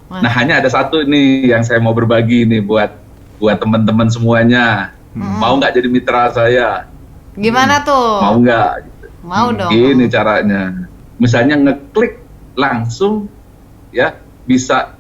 Nah, hanya ada satu nih yang saya mau berbagi nih buat teman-teman semuanya. Mau nggak jadi mitra saya? Gimana tuh? Mau nggak? Gitu. Mau dong. Ini caranya. Misalnya ngeklik langsung, ya bisa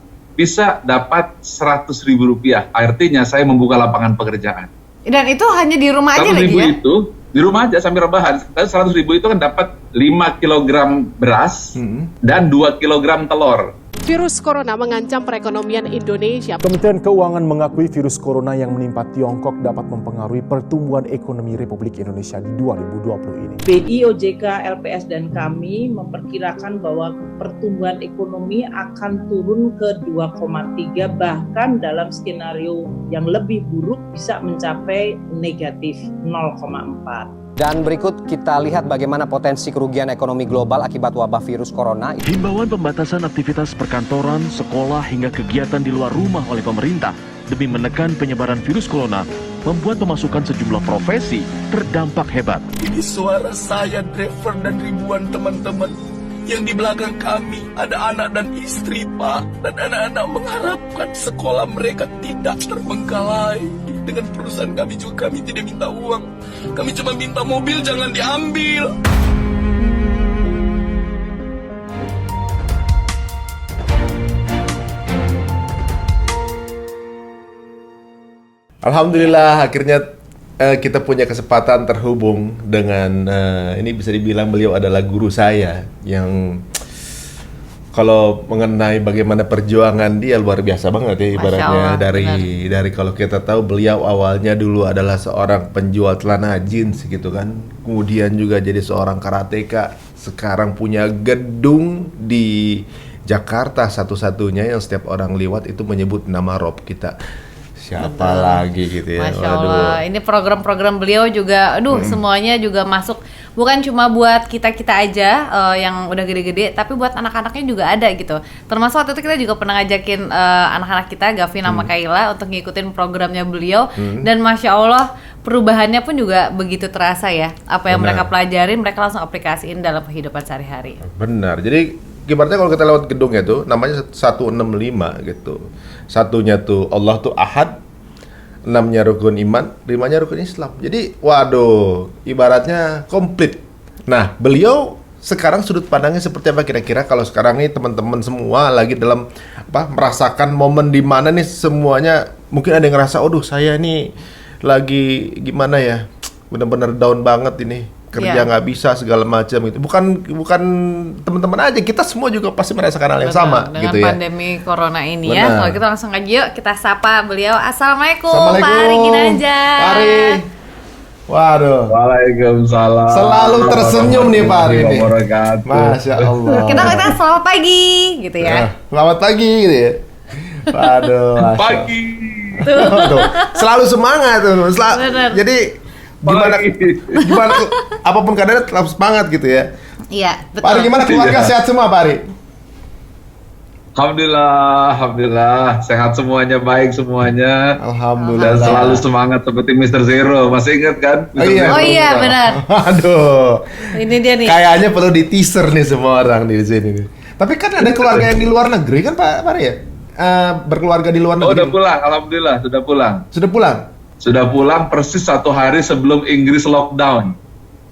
dapat Rp100.000. Artinya saya membuka lapangan pekerjaan. Dan itu hanya di rumah aja 100.000 lagi ya? itu di rumah aja sambil rebahan. 100.000 itu kan dapat 5 kilogram beras dan 2 kilogram telur. Virus corona mengancam perekonomian Indonesia. Kementerian Keuangan mengakui virus corona yang menimpa Tiongkok dapat mempengaruhi pertumbuhan ekonomi Republik Indonesia di 2020 ini. BI, OJK, LPS, dan kami memperkirakan bahwa pertumbuhan ekonomi akan turun ke 2,3, bahkan dalam skenario yang lebih buruk bisa mencapai negatif 0,4. Dan berikut kita lihat bagaimana potensi kerugian ekonomi global akibat wabah virus corona. Himbauan pembatasan aktivitas perkantoran, sekolah, hingga kegiatan di luar rumah oleh pemerintah demi menekan penyebaran virus corona membuat pemasukan sejumlah profesi terdampak hebat. Ini suara saya, driver, dan ribuan teman-teman yang di belakang kami ada anak dan istri, Pak. Dan anak-anak mengharapkan sekolah mereka tidak terbengkalai. Dengan perusahaan kami juga, kami tidak minta uang. Kami cuma minta mobil jangan diambil. Alhamdulillah akhirnya kita punya kesempatan terhubung dengan ini bisa dibilang beliau adalah guru saya yang kalau mengenai bagaimana perjuangan dia luar biasa banget ya ibaratnya. Dari kalau kita tahu beliau awalnya dulu adalah seorang penjual celana jeans gitu kan, kemudian juga jadi seorang karateka, sekarang punya gedung di Jakarta satu-satunya yang setiap orang lewat itu menyebut nama Rob kita. Siapa lagi gitu ya. Masya Allah. Ini program-program beliau juga, semuanya juga masuk. Bukan cuma buat kita-kita aja yang udah gede-gede, tapi buat anak-anaknya juga ada gitu. Termasuk waktu itu kita juga pernah ngajakin anak-anak kita, Gavin sama Kayla, untuk ngikutin programnya beliau. Dan Masya Allah, perubahannya pun juga begitu terasa ya. Apa yang mereka pelajarin, mereka langsung aplikasiin dalam kehidupan sehari-hari. Benar. Jadi ibaratnya kalau kita lewat gedungnya tuh namanya 165 gitu. Satunya tuh Allah tuh Ahad, 6-nya rukun iman, 5-nya rukun Islam. Jadi waduh, ibaratnya komplit. Nah, beliau sekarang sudut pandangnya seperti apa kira-kira kalau sekarang nih teman-teman semua lagi dalam merasakan momen di mana nih semuanya mungkin ada yang ngerasa, "Aduh, saya nih lagi gimana ya? Benar-benar down banget ini." Kerja nggak bisa segala macam itu bukan teman-teman aja, kita semua juga pasti merasakan hal yang sama dengan gitu ya. Pandemi corona ini ya. Kalau kita langsung aja yuk kita sapa beliau. Assalamualaikum Pak Ari Ginanjar. Pak Ari. Waduh. Waalaikumsalam. Selalu tersenyum nih Pak Ari nih. Masya Allah. Kita selamat pagi gitu ya. Selamat pagi gitu ya. Waduh. Pagi. Tuh. Selalu semangat tuh. Jadi gimana apapun keadaan tetap semangat gitu ya. Iya, betul. Pak Ari, gimana keluarga sehat semua Pak Ari? Alhamdulillah sehat semuanya, baik semuanya. Alhamdulillah. Dan selalu semangat seperti Mr. Zero. Masih ingat kan? Oh iya benar. Aduh. Ini dia nih. Kayaknya perlu di teaser nih semua orang di sini nih. Tapi kan ada keluarga yang di luar negeri kan Pak Ari ya? Berkeluarga di luar negeri. Oh, udah pulang, alhamdulillah sudah pulang. Sudah pulang? Sudah pulang persis 1 hari sebelum Inggris lockdown.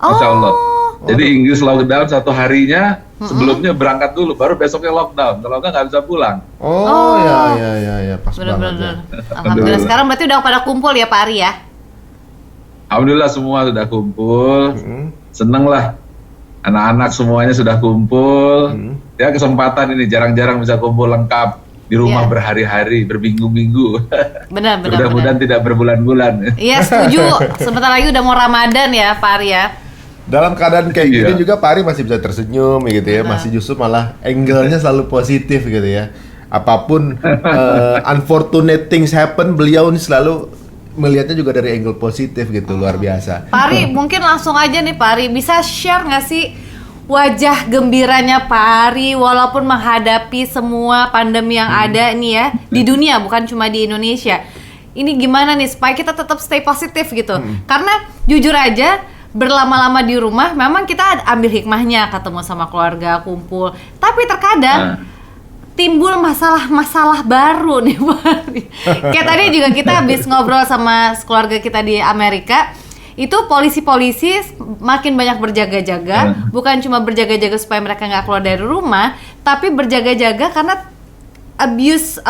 Masya Allah. Jadi Inggris lockdown 1 harinya, sebelumnya berangkat dulu, baru besoknya lockdown. Kalau nggak bisa pulang. Ya, pas banget ya. Alhamdulillah. Sekarang berarti udah pada kumpul ya Pak Ari ya? Alhamdulillah semua sudah kumpul. Seneng lah. Anak-anak semuanya sudah kumpul. Ya kesempatan ini, jarang-jarang bisa kumpul lengkap. Di rumah berhari-hari, berminggu-minggu. Benar. Mudah-mudahan tidak berbulan-bulan. Iya, setuju. Sebentar lagi udah mau Ramadan ya, Pak Ari ya. Dalam keadaan kayak gini juga Pak Ari masih bisa tersenyum gitu ya, masih justru malah angle-nya selalu positif gitu ya. Apapun unfortunate things happen, beliau ini selalu melihatnya juga dari angle positif gitu, luar biasa. Pak Ari, mungkin langsung aja nih Pak Ari, bisa share nggak sih wajah gembiranya Pak Ari walaupun menghadapi semua pandemi yang ada nih ya di dunia, bukan cuma di Indonesia. Ini gimana nih supaya kita tetap stay positif gitu? Karena jujur aja berlama-lama di rumah memang kita ambil hikmahnya, ketemu sama keluarga, kumpul. Tapi terkadang timbul masalah-masalah baru nih Pak. Kayak tadi juga kita habis ngobrol sama keluarga kita di Amerika, itu polisi-polisi makin banyak berjaga-jaga, bukan cuma berjaga-jaga supaya mereka nggak keluar dari rumah, tapi berjaga-jaga karena abuse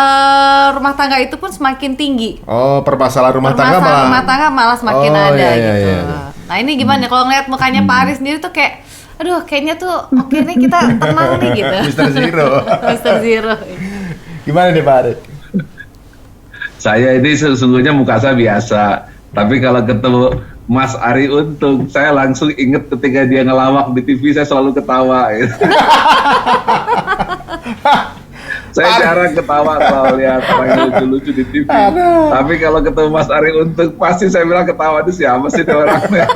rumah tangga itu pun semakin tinggi. Oh, permasalahan rumah tangga malah semakin ada iya, gitu. iya. Nah ini gimana kalau ngeliat mukanya Pak Ari sendiri tuh kayak, aduh kayaknya tuh oke nih kita tenang nih gitu. Mr. Zero. Mr. Zero. Gimana nih Pak Ari? Saya ini sesungguhnya muka saya biasa, tapi kalau ketemu Mas Ari Untung, saya langsung inget ketika dia ngelawak di TV, saya selalu ketawa. Gitu. Saya jarang ketawa kalau lihat orang yang lucu-lucu di TV. Tapi kalau ketemu Mas Ari Untung, pasti saya bilang ketawa, itu siapa sih dia orangnya?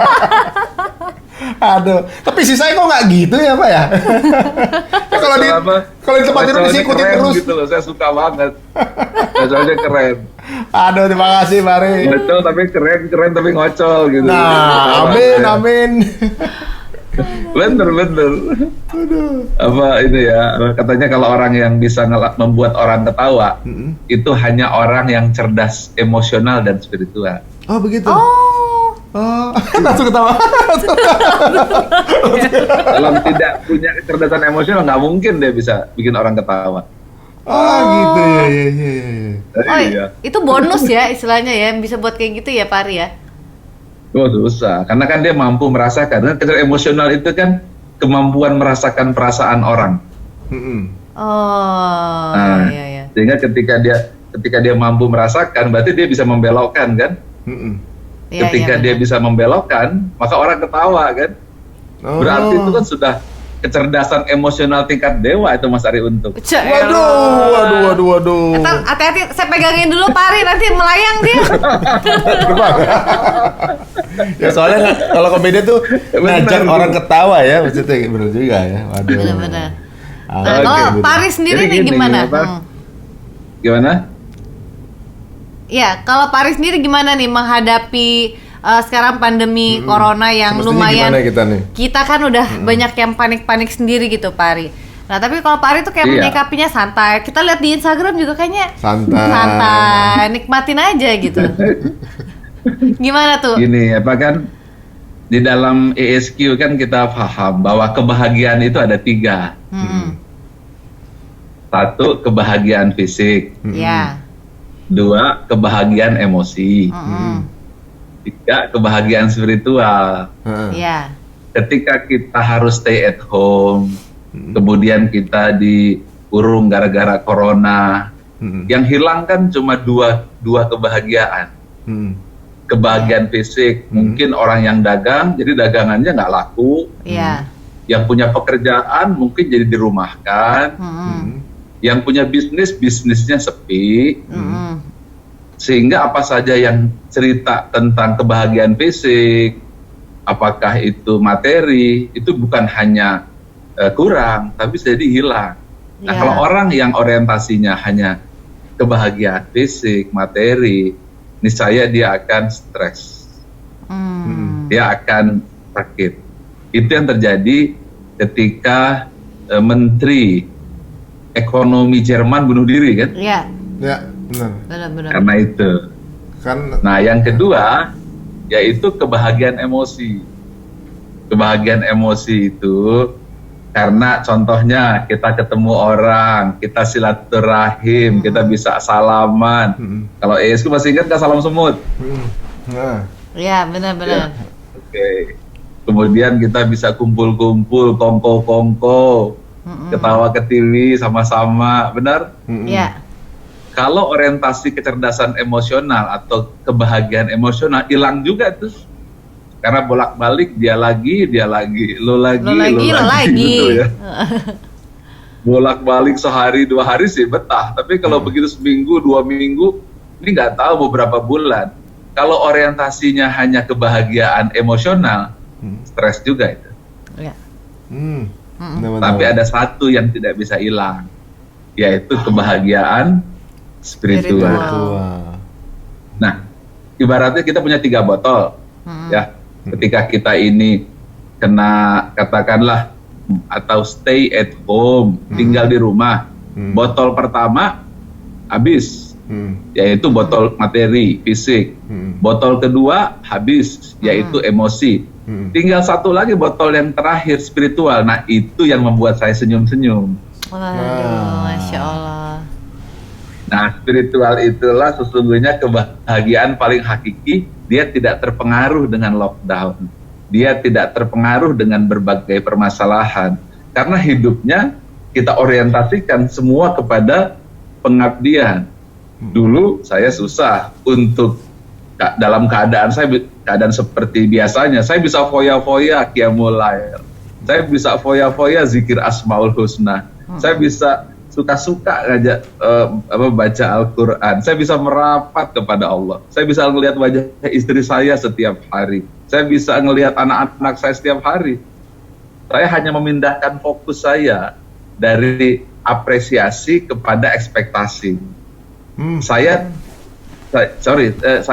Aduh, tapi sih saya kok nggak gitu ya Pak ya? Kalau di tempat tidur diikuti terus. Gitu loh, saya suka banget. Soalnya keren. Aduh, terima kasih Pak Ari. Ngocol tapi keren tapi ngocol gitu. Nah, amin. Bener. Apa ini ya, katanya kalau orang yang bisa membuat orang ketawa, itu hanya orang yang cerdas emosional dan spiritual. Oh begitu? Oh, langsung ketawa. Kalau tidak punya kecerdasan emosional, nggak mungkin dia bisa bikin orang ketawa. Gitu ya. Iya. Itu bonus ya istilahnya ya, bisa buat kayak gitu ya Pak Ari ya? Oh susah, karena kan dia mampu merasakan. Karena emosional itu kan kemampuan merasakan perasaan orang. Iya. Sehingga ketika dia mampu merasakan, berarti dia bisa membelokkan kan? Ketika dia bisa membelokkan, maka orang ketawa kan? Berarti itu kan sudah kecerdasan emosional tingkat dewa itu Mas Ari Untung. Waduh. Hati-hati, saya pegangin dulu Pak Ari, nanti melayang dia. Ya soalnya kalau komedi tuh ngajak orang ketawa ya, maksudnya bener juga ya. Waduh. Bener. Nah, kalau Pak Ari sendiri nih gimana? Gimana? Ya, kalau Pak Ari sendiri gimana nih menghadapi sekarang pandemi corona yang lumayan kita kan udah banyak yang panik-panik sendiri gitu Pak Ari. Nah tapi kalau Pak Ari tuh kayak menyikapinya santai. Kita lihat di Instagram juga kayaknya santai, nikmatin aja gitu. Gimana tuh? Gini apa kan, di dalam ESQ kan kita paham bahwa kebahagiaan itu ada 3. Satu, kebahagiaan fisik. 2, kebahagiaan emosi. 3, kebahagiaan spiritual. Ketika kita harus stay at home, kemudian kita dikurung gara-gara corona, yang hilang kan cuma dua kebahagiaan. Kebahagiaan fisik, mungkin orang yang dagang, jadi dagangannya nggak laku. Yang punya pekerjaan mungkin jadi dirumahkan. Yang punya bisnisnya sepi. Sehingga apa saja yang cerita tentang kebahagiaan fisik, apakah itu materi, itu bukan hanya kurang, tapi jadi hilang. Nah kalau orang yang orientasinya hanya kebahagiaan fisik, materi, niscaya dia akan stres, dia akan sakit. Itu yang terjadi ketika Menteri Ekonomi Jerman bunuh diri kan? Ya, benar. Karena itu. Nah, yang kedua yaitu kebahagiaan emosi. Kebahagiaan emosi itu karena contohnya kita ketemu orang, kita silaturahim, kita bisa salaman. Kalau ESQ masih ingat nggak salam semut? Iya, benar. Oke. Kemudian kita bisa kumpul-kumpul, kongko-kongko, ketawa ketiwi sama-sama, benar? Iya. Kalau orientasi kecerdasan emosional atau kebahagiaan emosional hilang juga tuh, karena bolak-balik dia lagi, lo lagi. Gitu ya. Bolak-balik sehari 2 hari sih betah, tapi kalau begitu seminggu 2 minggu, ini nggak tahu beberapa bulan. Kalau orientasinya hanya kebahagiaan emosional, stres juga itu. Tapi ada satu yang tidak bisa hilang, yaitu kebahagiaan spiritual. Nah, ibaratnya kita punya 3 botol, ya. Ketika kita ini kena katakanlah atau stay at home, tinggal di rumah, Botol pertama habis, yaitu botol materi, fisik. Botol kedua habis, yaitu emosi. Tinggal satu lagi botol yang terakhir, spiritual. Nah, itu yang membuat saya senyum-senyum. Waduh, Masya Allah. Nah, spiritual itulah sesungguhnya kebahagiaan paling hakiki. Dia tidak terpengaruh dengan lockdown. Dia tidak terpengaruh dengan berbagai permasalahan. Karena hidupnya kita orientasikan semua kepada pengabdian. Dulu saya susah untuk dalam keadaan seperti biasanya. Saya bisa foya-foya qiyamul lail. Saya bisa foya-foya zikir Asmaul Husna. Saya bisa suka-suka ngajak baca Al-Quran. Saya bisa merapat kepada Allah. Saya bisa melihat wajah istri saya setiap hari. Saya bisa melihat anak-anak saya setiap hari. Saya hanya memindahkan fokus saya dari apresiasi kepada ekspektasi.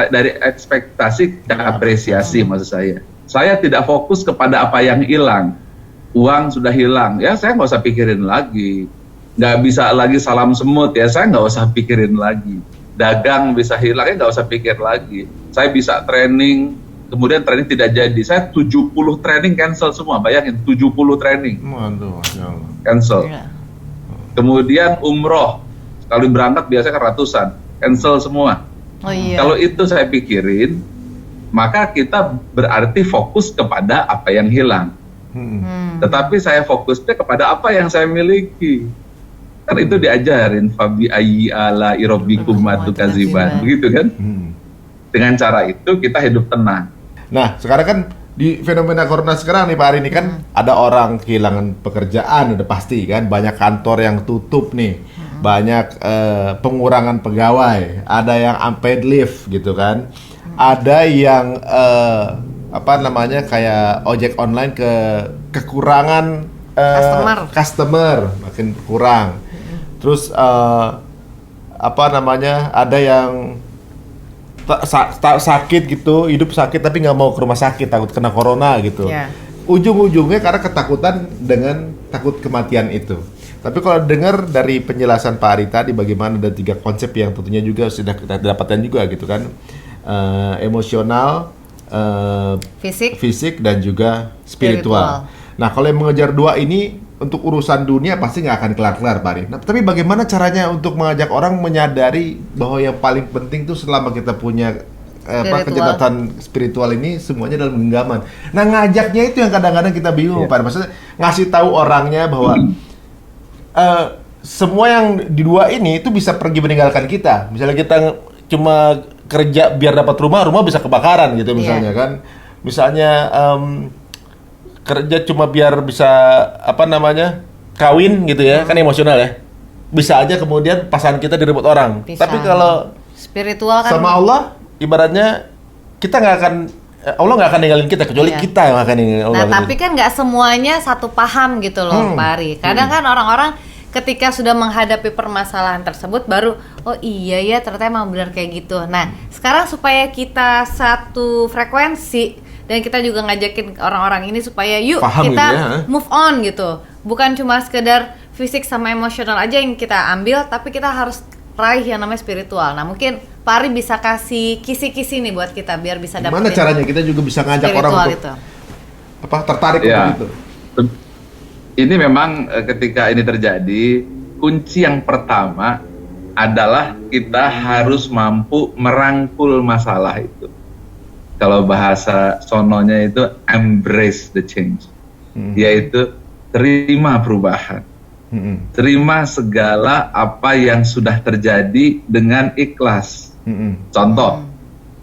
Dari ekspektasi ke apresiasi maksud saya. Saya tidak fokus kepada apa yang hilang. Uang sudah hilang, ya saya nggak usah pikirin lagi. Nggak bisa lagi salam semut, ya saya nggak usah pikirin lagi. Dagang bisa hilang, ya nggak usah pikir lagi. Saya bisa training, kemudian training tidak jadi. Saya 70 training cancel semua, bayangin 70 training. Cancel. Kemudian umroh, sekali berangkat biasanya kan ratusan, cancel semua. Oh iya. Kalau itu saya pikirin, maka kita berarti fokus kepada apa yang hilang. Tetapi saya fokusnya kepada apa yang saya miliki. Kan itu diajarin fabi ayyi ala rabbikum tukadziban, begitu kan? Dengan cara itu kita hidup tenang. Nah, sekarang kan di fenomena corona sekarang nih Pak Ari, ini kan ada orang kehilangan pekerjaan, udah pasti kan, banyak kantor yang tutup nih, banyak pengurangan pegawai, ada yang unpaid leave gitu kan, ada yang kayak ojek online kekurangan customer makin kurang. Terus ada yang sakit gitu, hidup sakit tapi nggak mau ke rumah sakit, takut kena corona gitu. Ujung-ujungnya karena ketakutan dengan takut kematian itu. Tapi kalau dengar dari penjelasan Pak Ari tadi, bagaimana ada 3 konsep yang tentunya juga sudah kita dapatkan juga gitu kan, emosional, fisik dan juga spiritual. Nah, kalau yang mengejar 2 ini untuk urusan dunia pasti nggak akan kelar-kelar, Pak Ari. Nah, tapi bagaimana caranya untuk mengajak orang menyadari bahwa yang paling penting tuh selama kita punya kecerdasan spiritual ini semuanya dalam genggaman. Nah, ngajaknya itu yang kadang-kadang kita bingung, Pak Ari. Maksudnya ngasih tahu orangnya bahwa semua yang di 2 ini itu bisa pergi meninggalkan kita. Misalnya kita cuma kerja biar dapat rumah bisa kebakaran gitu misalnya kan. Misalnya kerja cuma biar bisa kawin gitu ya, kan emosional ya. Bisa aja kemudian pasangan kita direbut orang. Bisa. Tapi kalau spiritual kan sama Allah, ibaratnya kita Allah nggak akan ninggalin kita kecuali kita yang akan ninggalin Allah. Nah, tapi kan nggak semuanya satu paham gitu loh, Pak Ari. Kadang kan orang-orang ketika sudah menghadapi permasalahan tersebut baru oh iya ya ternyata emang benar kayak gitu. Nah, sekarang supaya kita satu frekuensi dan kita juga ngajakin orang-orang ini supaya yuk paham kita gitu ya, move on gitu. Bukan cuma sekedar fisik sama emosional aja yang kita ambil, tapi kita harus raih yang namanya spiritual. Nah, mungkin Pak Ari bisa kasih kisi-kisi nih buat kita biar bisa dapetin. Gimana caranya kita juga bisa ngajak orang untuk itu. Tertarik untuk itu. Ini memang ketika ini terjadi, kunci yang pertama adalah kita harus mampu merangkul masalah itu. Kalau bahasa sononya itu embrace the change, yaitu terima perubahan, terima segala apa yang sudah terjadi dengan ikhlas. Contoh,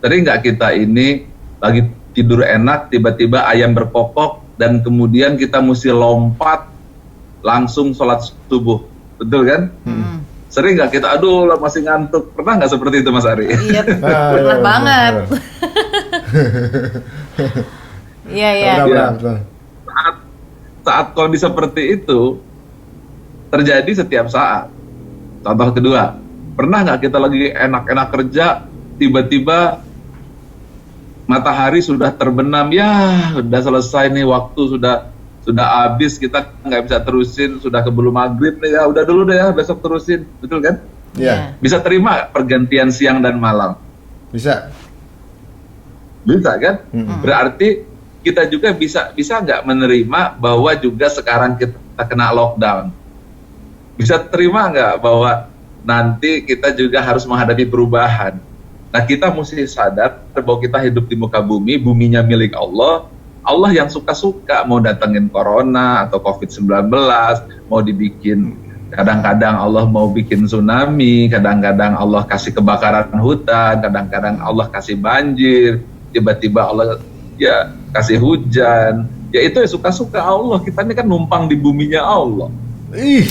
sering nggak kita ini lagi tidur enak, tiba-tiba ayam berkokok, dan kemudian kita mesti lompat langsung sholat subuh, betul kan? Sering nggak kita, aduh masih ngantuk, pernah nggak seperti itu Mas Ari? Iya, pernah banget. Iya. Saat kondisi seperti itu terjadi setiap saat. Contoh kedua, pernah nggak kita lagi enak-enak kerja, tiba-tiba matahari sudah terbenam, ya udah selesai nih, waktu sudah sudah habis, kita nggak bisa terusin, sudah keburu maghrib nih, ya udah dulu deh ya, besok terusin, betul kan? Iya. Bisa terima pergantian siang dan malam? Bisa. Bisa kan? Berarti kita juga bisa nggak menerima bahwa juga sekarang kita kena lockdown? Bisa terima nggak bahwa nanti kita juga harus menghadapi perubahan? Nah, kita mesti sadar bahwa kita hidup di muka bumi, buminya milik Allah. Allah yang suka-suka mau datengin corona atau COVID-19, mau dibikin, kadang-kadang Allah mau bikin tsunami, kadang-kadang Allah kasih kebakaran hutan, kadang-kadang Allah kasih banjir, tiba-tiba Allah ya kasih hujan. Ya itu ya suka-suka Allah. Kita ini kan numpang di buminya Allah. Ih.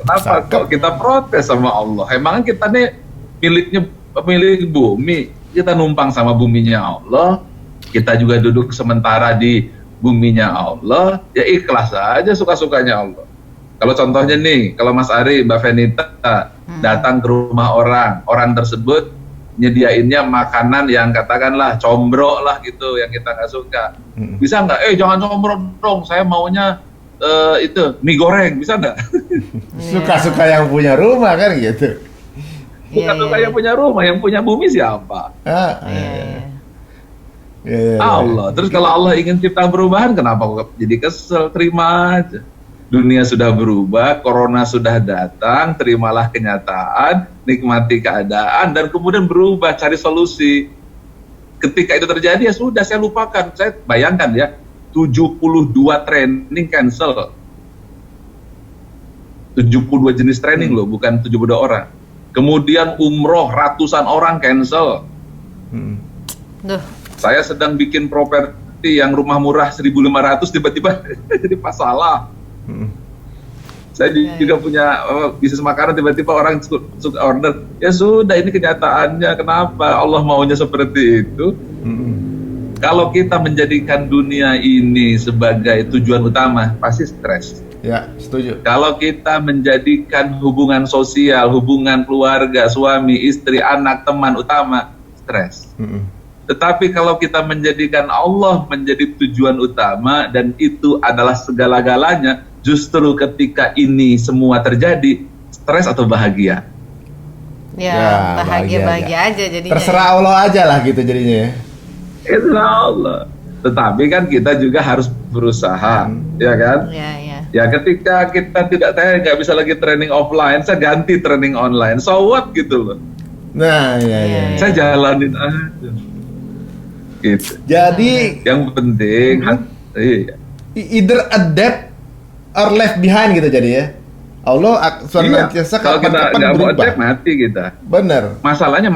Kenapa kok kita protes sama Allah? Emangnya kita nih milik bumi, kita numpang sama buminya Allah, kita juga duduk sementara di buminya Allah, ya ikhlas aja suka-sukanya Allah. Kalau contohnya nih, kalau Mas Ari, Mbak Venita datang ke rumah orang tersebut nyediainnya makanan yang katakanlah combro lah gitu, yang kita nggak suka. Bisa nggak? Jangan combro dong, saya maunya itu mie goreng, bisa nggak? Suka-suka yang punya rumah kan gitu. Bukan suka yang punya rumah, yang punya bumi siapa? Allah. Terus kalau Allah ingin cipta perubahan, kenapa kok jadi kesel? Terima aja. Dunia sudah berubah, corona sudah datang, terimalah kenyataan, nikmati keadaan, dan kemudian berubah, cari solusi. Ketika itu terjadi, ya sudah, saya lupakan. Saya bayangkan ya, 72 training cancel. 72 jenis training loh, bukan 72 orang. Kemudian umroh, ratusan orang cancel. Saya sedang bikin properti yang rumah murah 1.500, tiba-tiba jadi masalah. Saya juga punya bisnis makanan, tiba-tiba orang suka order. Ya sudah, ini kenyataannya. Kenapa Allah maunya seperti itu? Kalau kita menjadikan dunia ini sebagai tujuan utama, pasti stres. Ya, setuju. Kalau kita menjadikan hubungan sosial, hubungan keluarga, suami, istri, anak, teman utama, stres. Tetapi kalau kita menjadikan Allah menjadi tujuan utama dan itu adalah segala-galanya, justru ketika ini semua terjadi, stres atau bahagia? Ya, bahagia-bahagia aja jadinya. Terserah Allah aja lah gitu jadinya ya. Terserah Allah. Tetapi kan kita juga harus berusaha, ya kan? Ya ketika kita saya nggak bisa lagi training offline, saya ganti training online. So what gitu loh. Nah, ya. Saya jalanin aja. Gitu. Jadi yang penting either adapt or left behind gitu jadi ya. Allah senantiasa kalau kita nggak mau adapt mati kita. Benar. Masalahnya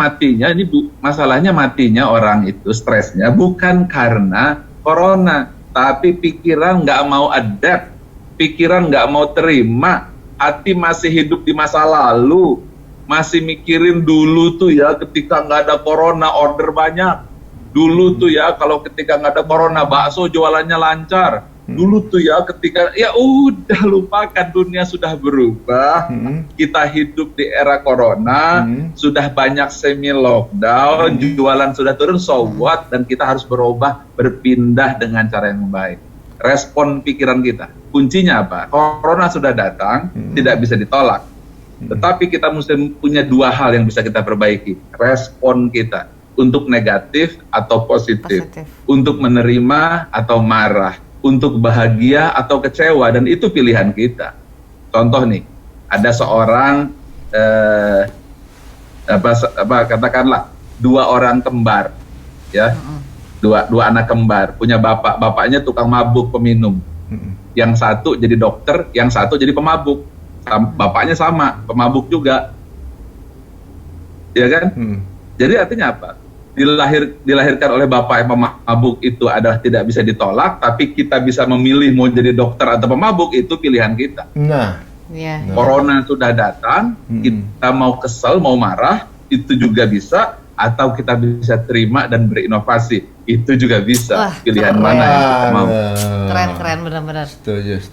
matinya orang itu stresnya bukan karena corona, tapi pikiran nggak mau adapt, pikiran nggak mau terima, hati masih hidup di masa lalu, masih mikirin dulu tuh ya ketika nggak ada corona order banyak. Dulu tuh ya kalau ketika nggak ada corona bakso jualannya lancar. Dulu tuh ya ketika ya udah lupakan, dunia sudah berubah. Kita hidup di era corona, sudah banyak semi lockdown, jualan sudah turun, so what? Dan kita harus berpindah dengan cara yang baik. Respon pikiran kita. Kuncinya apa? Corona sudah datang, tidak bisa ditolak. Tetapi kita mesti punya dua hal yang bisa kita perbaiki. Respon kita. Untuk negatif atau positif, untuk menerima atau marah, untuk bahagia atau kecewa, dan itu pilihan kita. Contoh nih, ada seorang katakanlah 2 orang kembar, ya, dua anak kembar, punya bapaknya tukang mabuk peminum, yang satu jadi dokter, yang satu jadi pemabuk, bapaknya sama pemabuk juga, ya kan? Jadi artinya apa? Dilahirkan oleh bapak yang pemabuk itu adalah tidak bisa ditolak, tapi kita bisa memilih mau jadi dokter atau pemabuk, itu pilihan kita. Corona sudah datang, kita mau kesel, mau marah, itu juga bisa, atau kita bisa terima dan berinovasi, itu juga bisa. Pilihan mana yang kita mau. Keren benar-benar. Setuju.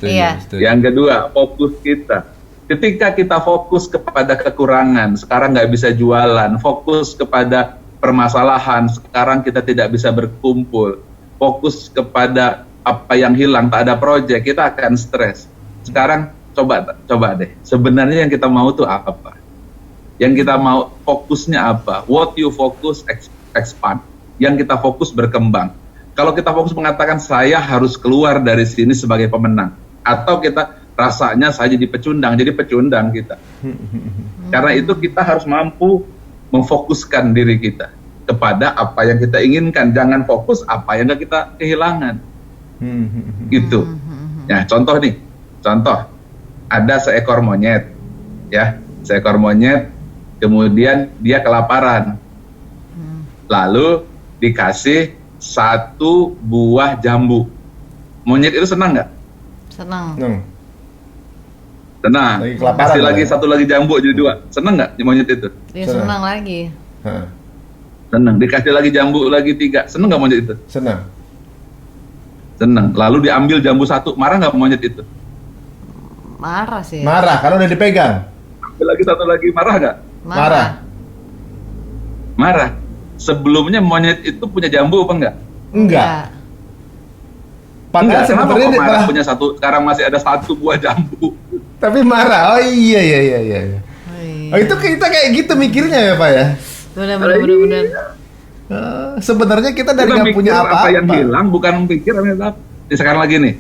Yang kedua, fokus kita. Ketika kita fokus kepada kekurangan, sekarang nggak bisa jualan, fokus kepada permasalahan, sekarang kita tidak bisa berkumpul, fokus kepada apa yang hilang, tak ada project, kita akan stres. Sekarang coba deh, sebenarnya yang kita mau tuh apa? Yang kita mau fokusnya apa? What you focus, expand. Yang kita fokus berkembang. Kalau kita fokus mengatakan saya harus keluar dari sini sebagai pemenang, atau kita rasanya saya jadi pecundang kita. Karena itu kita harus mampu memfokuskan diri kita kepada apa yang kita inginkan, jangan fokus apa yang nggak kita kehilangan. Itu. Ya, contoh ada seekor monyet, kemudian dia kelaparan, lalu dikasih 1 buah jambu. Monyet itu senang nggak? Senang. Kasih lagi 1 lagi jambu jadi 2. Senang nggak monyet itu? Dia senang lagi. Senang. Dikasih lagi jambu lagi 3. Senang nggak monyet itu? Senang. Lalu diambil jambu 1. Marah nggak monyet itu? Marah sih. Marah kalau udah dipegang. Ambil lagi 1 lagi, marah nggak? Marah. Sebelumnya monyet itu punya jambu apa enggak? Enggak. Padahal Kenapa sebenarnya kok marah punya 1, sekarang masih ada 1 buah jambu? Tapi marah. Oh iya. Oh, itu kita kayak gitu mikirnya ya Pak ya? Benar. Sebenarnya kita dari nggak punya apa-apa. Apa yang hilang bukan mikir apa. Sekarang lagi nih,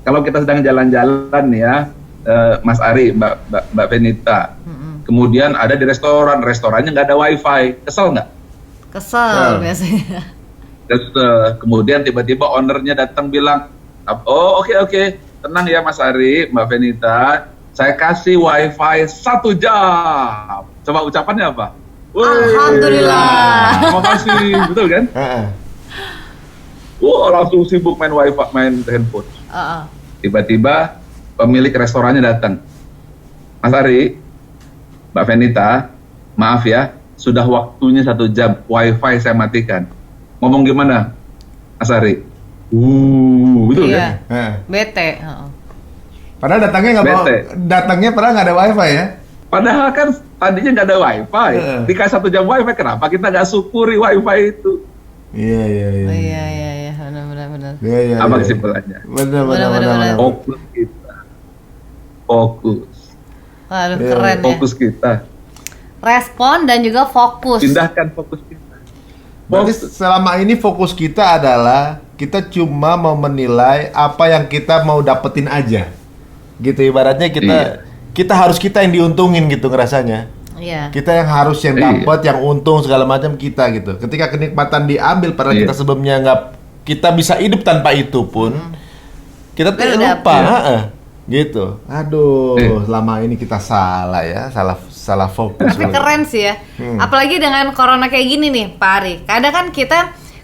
kalau kita sedang jalan-jalan nih ya, Mas Ari, Mbak Venita, kemudian ada di restorannya nggak ada wifi, kesel nggak? Kesel biasanya. Kemudian tiba-tiba ownernya datang bilang, oh oke, tenang ya Mas Ari, Mbak Venita, saya kasih wifi 1 jam. Coba ucapannya apa? Alhamdulillah. Terima kasih, betul kan? Langsung sibuk main wifi, main handphone. Tiba-tiba pemilik restorannya datang. Mas Ari, Mbak Venita, maaf ya, sudah waktunya 1 jam, wifi saya matikan. Ngomong gimana, Mas Ari? Betul kan? Bete. Padahal datangnya padahal nggak ada wifi ya? Padahal kan tadinya nggak ada wifi, dikasih 1 jam wifi, kenapa kita nggak syukuri wifi itu? Iya. Benar. Apa kesimpulannya? Benar. Fokus kita. Waduh, keren ya. Fokus kita. Respon dan juga fokus. Pindahkan fokus kita. Berarti selama ini fokus kita adalah kita cuma mau menilai apa yang kita mau dapetin aja. Gitu ibaratnya kita harus kita yang diuntungin gitu ngerasanya. Iya. Kita yang harus yang dapat, yang untung segala macam kita gitu. Ketika kenikmatan diambil padahal kita sebelumnya kita bisa hidup tanpa itu pun kita tuh lupa. Gitu. Aduh, selama ini kita salah ya, salah fokus. Tapi keren sih ya. Apalagi dengan corona kayak gini nih, Pak Ari. Kadang kan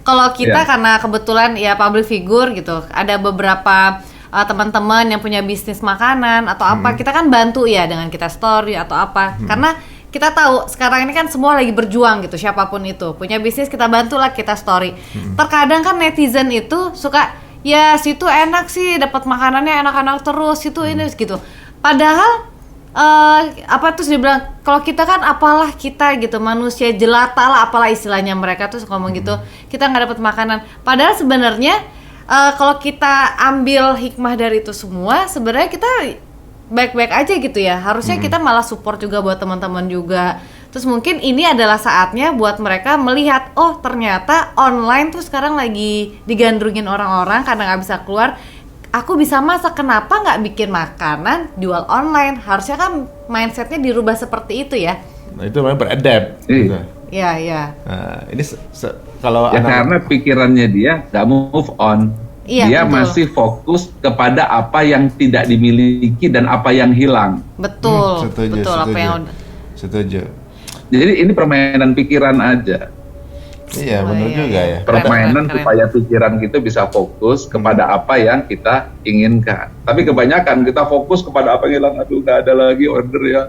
kalau kita karena kebetulan ya public figure gitu, ada beberapa teman-teman yang punya bisnis makanan atau apa, kita kan bantu ya dengan kita story atau apa. Karena kita tahu sekarang ini kan semua lagi berjuang gitu, siapapun itu punya bisnis kita bantulah, kita story. Terkadang kan netizen itu suka, ya situ enak sih, dapat makanannya enak-enak terus, situ ini gitu. Padahal terus dia bilang, kalau kita kan apalah kita gitu, manusia jelata lah, apalah istilahnya mereka tuh ngomong gitu, kita nggak dapat makanan. Padahal sebenarnya kalau kita ambil hikmah dari itu semua, sebenarnya kita baik-baik aja gitu ya. Harusnya kita malah support juga buat teman-teman juga. Terus mungkin ini adalah saatnya buat mereka melihat, oh ternyata online tuh sekarang lagi digandrungin orang-orang karena nggak bisa keluar. Aku bisa masak, kenapa nggak bikin makanan jual online? Harusnya kan mindsetnya dirubah seperti itu ya. Nah itu namanya beradapt. Iya. Nah, ini kalau karena pikirannya dia nggak move on. Iya, dia betul. masih fokus kepada apa yang tidak dimiliki dan apa yang hilang. Betul. Setuju. Jadi ini permainan pikiran aja. Iya, benar juga ya. Permainan supaya pikiran kita bisa fokus kepada apa yang kita inginkan. Tapi kebanyakan kita fokus kepada apa yang hilang. Aduh, nggak ada lagi order ya.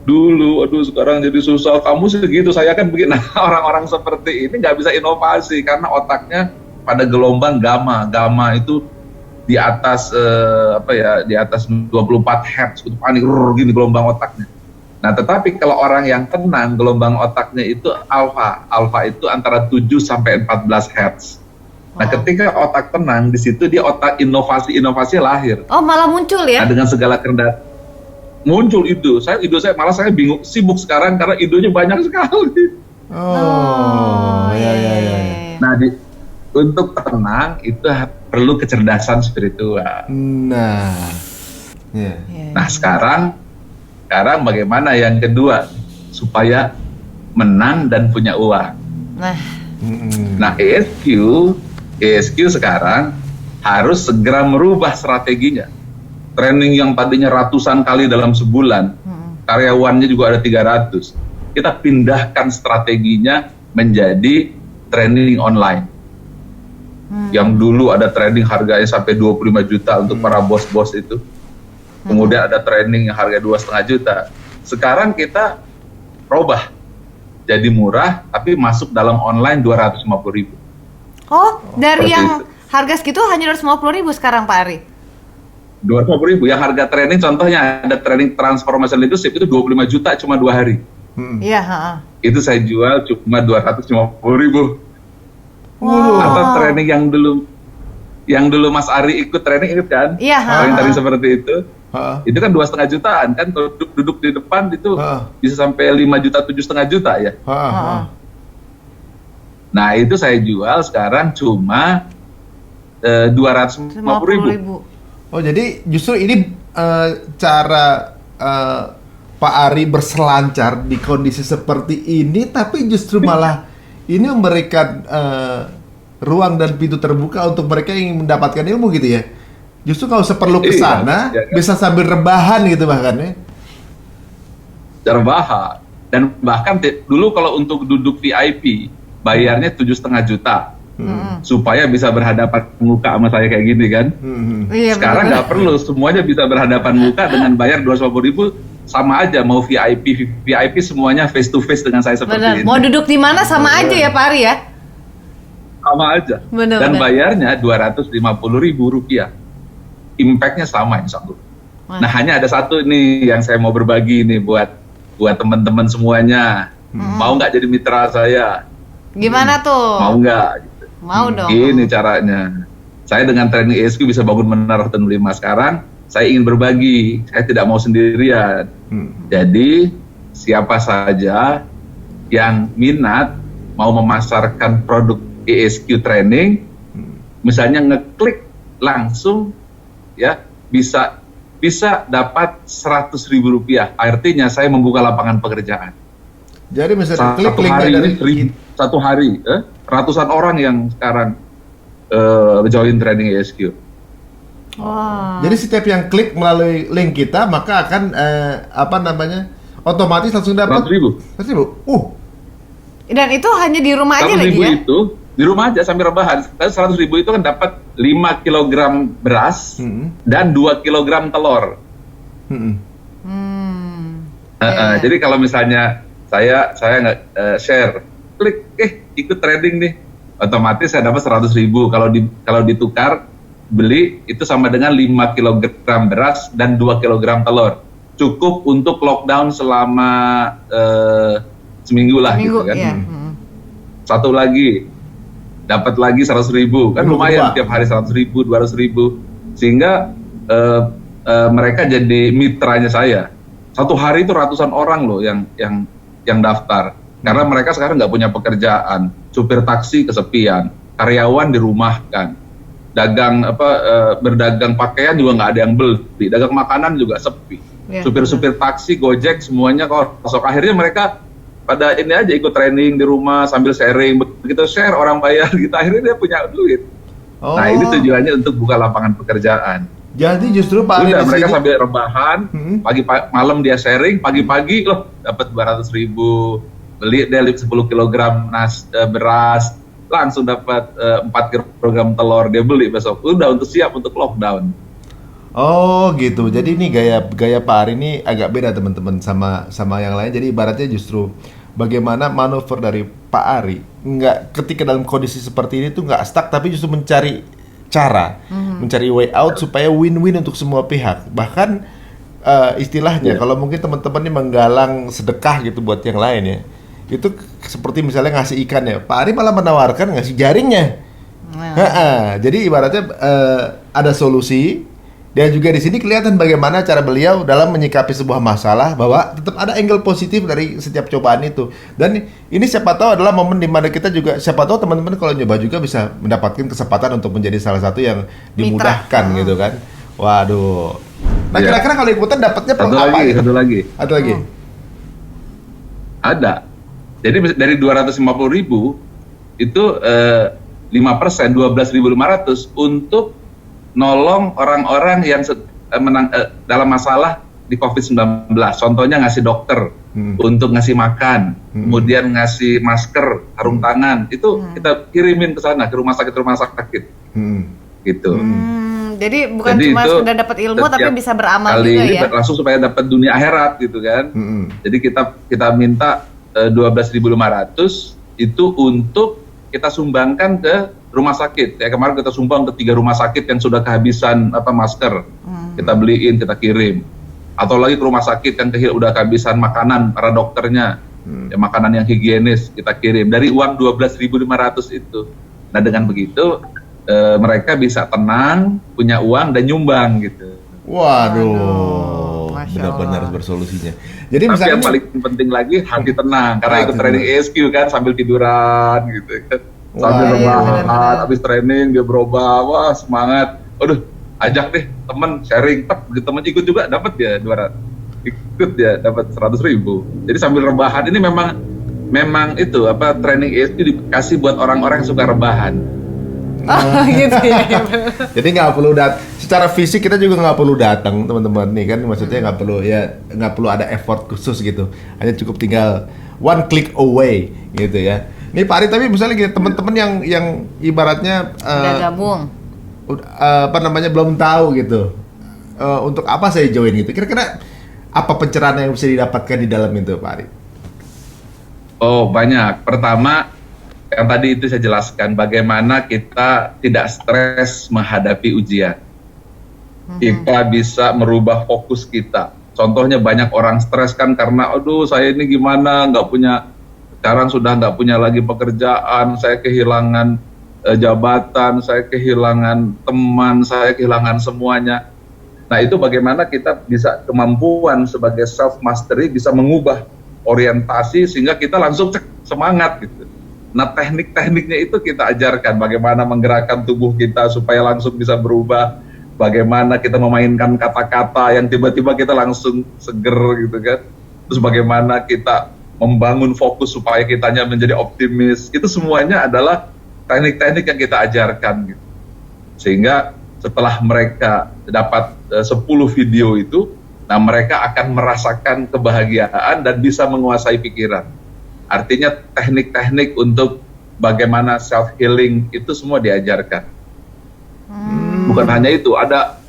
Dulu, aduh sekarang jadi susah. Kamu segitu, saya kan begini. Nah, orang-orang seperti ini nggak bisa inovasi karena otaknya pada gelombang gamma. Gamma itu di atas di atas 24 Hz, itu panik gini gelombang otaknya. Nah, tetapi kalau orang yang tenang, gelombang otaknya itu alfa. Alfa itu antara 7 sampai 14 Hz. Nah, ketika otak tenang, di situ dia otak inovasi lahir. Oh, malah muncul ya? Nah, dengan segala kendala muncul ide saya malah saya bingung, sibuk sekarang karena idenya banyak sekali. Ya. Nah, untuk tenang itu perlu kecerdasan spiritual. Nah, Nah, sekarang bagaimana yang kedua supaya menang dan punya uang? Nah, ESQ sekarang harus segera merubah strateginya. Training yang tadinya ratusan kali dalam sebulan, karyawannya juga ada 300. Kita pindahkan strateginya menjadi training online. Yang dulu ada training harganya sampai 25 juta untuk para bos-bos itu. Kemudian ada training yang harga 2,5 juta. Sekarang kita robah jadi murah, tapi masuk dalam online 250.000. Oh, dari Seperti yang itu. harga segitu hanya 250.000 sekarang, Pak Ari? 250.000. Yang harga training, contohnya ada training transformation leadership itu 25 juta cuma 2 hari. Iya, Itu saya jual cuma 250.000. Wow. Atau training yang dulu Mas Ari ikut training, ingat kan? Iya, Training seperti itu. Itu kan 2,5 jutaan kan, kalau duduk di depan itu bisa sampai 5 juta, 7,5 juta ya. Nah, itu saya jual sekarang cuma 250.000. Oh, jadi justru ini cara Pak Ari berselancar di kondisi seperti ini, tapi justru malah ini memberikan ruang dan pintu terbuka untuk mereka yang ingin mendapatkan ilmu gitu ya. Justru kalau perlu ke sana, bisa sambil rebahan gitu bahkan ya. Rebahan. Dan bahkan dulu kalau untuk duduk VIP, bayarnya 7,5 juta. Supaya bisa berhadapan muka sama saya kayak gini kan. Sekarang nggak perlu, semuanya bisa berhadapan muka dengan bayar 250.000, sama aja mau VIP semuanya face to face dengan saya seperti ini. Mau duduk di mana sama aja ya Pak Ari ya? Sama aja. Dan bayarnya 250.000 rupiah. Impact-nya sama insya Allah. Nah, hanya ada satu nih yang saya mau berbagi nih buat teman-teman semuanya. Mau nggak jadi mitra saya? Gimana tuh? Mau nggak? Mau dong. Ini caranya. Saya dengan training ESQ bisa bangun menara Ten 5 sekarang. Saya ingin berbagi. Saya tidak mau sendirian. Jadi siapa saja yang minat mau memasarkan produk ESQ training, misalnya ngeklik langsung, ya bisa dapat 100.000 rupiah. Artinya saya membuka lapangan pekerjaan. Jadi misalnya klik linknya dari satu hari, ratusan orang yang sekarang join training ESQ. Wow. Jadi setiap yang klik melalui link kita, maka akan otomatis langsung dapat 100.000. Dan itu hanya di rumah aja lagi ya? Itu di rumah aja sambil rebahan. 100.000 itu kan dapat 5 kg beras dan 2 kg telur. Jadi kalau misalnya saya nggak share, klik ikut trading nih, otomatis saya dapat 100.000. Kalau ditukar beli itu sama dengan 5 kg beras dan 2 kg telur. Cukup untuk lockdown selama seminggu lah gitu kan. Iya. Satu lagi dapat lagi 100.000, kan lumayan tiap hari 100.000, 200.000, sehingga mereka jadi mitranya saya. Satu hari itu ratusan orang loh yang daftar, karena mereka sekarang nggak punya pekerjaan, supir taksi kesepian, karyawan dirumahkan, berdagang pakaian juga nggak ada yang beli, dagang makanan juga sepi, supir-supir taksi, Gojek semuanya kosong. Akhirnya mereka pada ini aja ikut training di rumah sambil sharing, begitu share orang bayar gitu, akhirnya dia punya duit. Nah, ini tujuannya untuk buka lapangan pekerjaan. Jadi justru Pak Udah mereka sambil rebahan, malam dia sharing, pagi-pagi loh dapat 200.000, beli dia 10 kg beras, langsung dapat 4 kg telur, dia beli besok, udah untuk siap untuk lockdown. Oh gitu, jadi ini gaya Pak Ari ini agak beda teman-teman sama yang lain. Jadi ibaratnya justru bagaimana manuver dari Pak Ari nggak ketika dalam kondisi seperti ini tuh nggak stuck, tapi justru mencari cara, mencari way out supaya win-win untuk semua pihak. Bahkan istilahnya kalau mungkin teman-teman ini menggalang sedekah gitu buat yang lain ya, itu seperti misalnya ngasih ikan ya, Pak Ari malah menawarkan ngasih jaringnya. Jadi ibaratnya ada solusi. Dan juga di sini kelihatan bagaimana cara beliau dalam menyikapi sebuah masalah, bahwa tetap ada angle positif dari setiap cobaan itu. Dan ini siapa tahu adalah momen di mana kita juga, siapa tahu teman-teman kalau nyoba juga bisa mendapatkan kesempatan untuk menjadi salah satu yang dimudahkan gitu kan. Waduh. Nah kira-kira kalau ikutan dapatnya satu lagi. Ada. Jadi dari 250.000 itu 5%, 12.500 untuk nolong orang-orang yang dalam masalah di COVID-19. Contohnya ngasih dokter, untuk ngasih makan, kemudian ngasih masker, sarung tangan, itu kita kirimin ke sana, ke rumah sakit, gitu. Jadi bukan cuma sekedar dapat ilmu, tapi bisa beramal juga ini ya. Langsung supaya dapat dunia akhirat gitu kan. Jadi kita minta 12.500 itu untuk kita sumbangkan ke rumah sakit. Ya kemarin kita sumbang ke 3 rumah sakit yang sudah kehabisan masker. Kita beliin, kita kirim. Atau lagi ke rumah sakit yang udah kehabisan makanan para dokternya. Ya, makanan yang higienis kita kirim dari uang 12.500 itu. Nah, dengan begitu mereka bisa tenang, punya uang dan nyumbang gitu. Waduh, benar-benar bersolusinya. Jadi tapi misalnya yang paling penting lagi hati tenang, karena ikut training ESQ kan sambil tiduran gitu kan. Sambil rebahan, habis training dia berubah, wah semangat. Aduh, ajak deh temen sharing, begitu temen ikut juga dapat dia 200, ikut dia dapat 100.000. Jadi sambil rebahan ini memang itu training ESQ dikasih buat orang-orang yang suka rebahan. Gitu ya. Jadi nggak perlu secara fisik kita juga nggak perlu datang teman-teman nih kan, maksudnya nggak perlu ada effort khusus gitu, hanya cukup tinggal one click away gitu ya. Nih Pak Ari, tapi misalnya gini, teman-teman yang ibaratnya udah gabung, belum tahu gitu, untuk apa saya join gitu. Kira-kira apa pencerahan yang bisa didapatkan di dalam itu, Pak Ari? Oh banyak. Pertama, yang tadi itu saya jelaskan bagaimana kita tidak stres menghadapi ujian. Kita bisa merubah fokus kita. Contohnya banyak orang stres kan karena, aduh saya ini gimana, sekarang sudah nggak punya lagi pekerjaan, saya kehilangan jabatan, saya kehilangan teman, saya kehilangan semuanya. Nah itu bagaimana kita bisa kemampuan sebagai self mastery bisa mengubah orientasi sehingga kita langsung semangat gitu. Nah teknik-tekniknya itu kita ajarkan bagaimana menggerakkan tubuh kita supaya langsung bisa berubah, bagaimana kita memainkan kata-kata yang tiba-tiba kita langsung seger gitu kan, terus bagaimana kita membangun fokus supaya kitanya menjadi optimis. Itu semuanya adalah teknik-teknik yang kita ajarkan gitu. Sehingga setelah mereka dapat 10 video itu, nah mereka akan merasakan kebahagiaan dan bisa menguasai pikiran. Artinya teknik-teknik untuk bagaimana self healing itu semua diajarkan. Bukan hanya itu, ada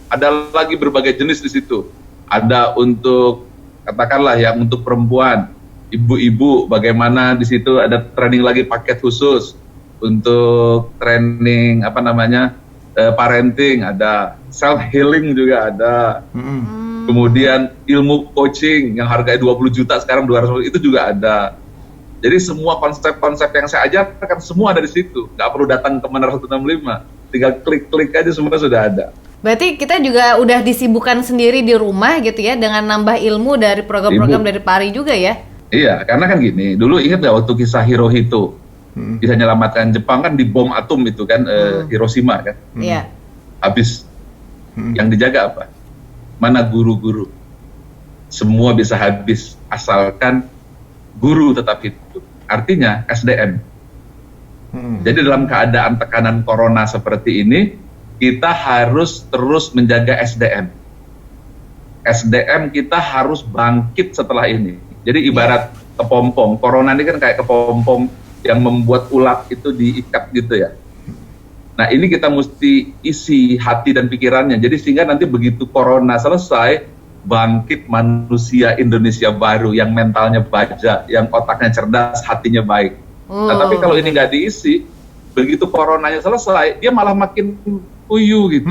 lagi berbagai jenis di situ. Ada untuk katakanlah yang untuk perempuan, ibu-ibu, bagaimana di situ ada training lagi paket khusus untuk training parenting, ada self healing juga ada. Kemudian ilmu coaching yang harganya 20 juta sekarang 200 itu juga ada. Jadi semua konsep-konsep yang saya ajarkan semua ada di situ. Nggak perlu datang ke Menara 165, tinggal klik-klik aja semua sudah ada. Berarti kita juga udah disibukkan sendiri di rumah gitu ya dengan nambah ilmu dari program-program dari Pak Ari juga ya. Iya, karena kan gini, dulu ingat nggak waktu kisah Hirohito bisa menyelamatkan Jepang kan di bom atom itu kan, Hiroshima kan. Iya. Habis, yang dijaga apa? Mana guru-guru? Semua bisa habis, asalkan guru tetap hidup. Artinya SDM. Jadi dalam keadaan tekanan corona seperti ini, kita harus terus menjaga SDM. SDM kita harus bangkit setelah ini. Jadi ibarat kepompong, corona ini kan kayak kepompong yang membuat ulat itu diikat gitu ya. Nah ini kita mesti isi hati dan pikirannya, jadi sehingga nanti begitu corona selesai, bangkit manusia Indonesia baru yang mentalnya baja, yang otaknya cerdas, hatinya baik. Nah tapi kalau ini nggak diisi, begitu coronanya selesai, dia malah makin uyu gitu.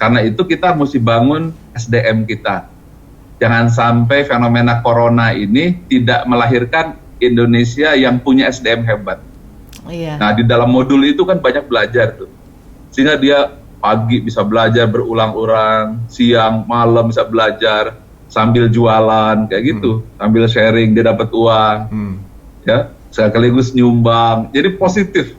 Karena itu kita mesti bangun SDM kita. Jangan sampai fenomena corona ini tidak melahirkan Indonesia yang punya SDM hebat. Iya. Nah, di dalam modul itu kan banyak belajar tuh. Sehingga dia pagi bisa belajar berulang-ulang, siang, malam bisa belajar sambil jualan kayak gitu, sambil sharing dia dapat uang. Ya, sekaligus nyumbang. Jadi positif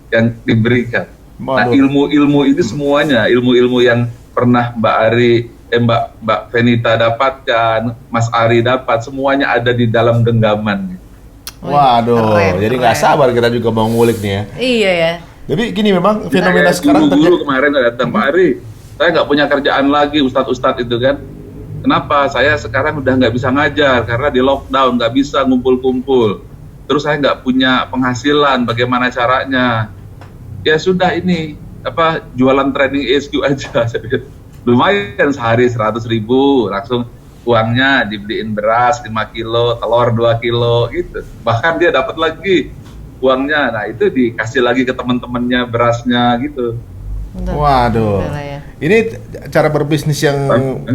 yang diberikan. Nah, ilmu-ilmu ini semuanya, ilmu-ilmu yang pernah Mbak Venita dapatkan, Mas Ari dapat, semuanya ada di dalam genggaman. Waduh, jadi nggak sabar kita juga mau ngulik nih ya. Iya ya. Jadi gini memang fenomena Nah, sekarang guru kemarin datang, Pak Ari, saya nggak punya kerjaan lagi, ustadz-ustadz itu kan. Kenapa? Saya sekarang udah nggak bisa ngajar karena di lockdown, nggak bisa ngumpul-kumpul. Terus saya nggak punya penghasilan, bagaimana caranya? Ya sudah ini, jualan training ESQ aja. Lumayan sehari 100.000, langsung uangnya dibeliin beras 5 kilo, telur 2 kilo gitu. Bahkan dia dapat lagi uangnya. Nah, itu dikasih lagi ke teman-temannya berasnya gitu. Waduh. Ini cara berbisnis yang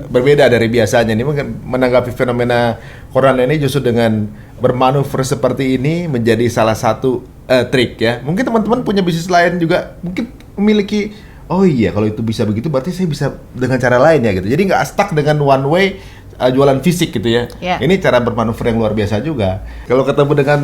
berbeda dari biasanya. Ini mungkin menanggapi fenomena corona ini justru dengan bermanuver seperti ini menjadi salah satu trik ya. Mungkin teman-teman punya bisnis lain juga mungkin memiliki, oh iya kalau itu bisa begitu berarti saya bisa dengan cara lain ya gitu. Jadi nggak stuck dengan one way jualan fisik gitu ya. Ini cara bermanuver yang luar biasa juga. Kalau ketemu dengan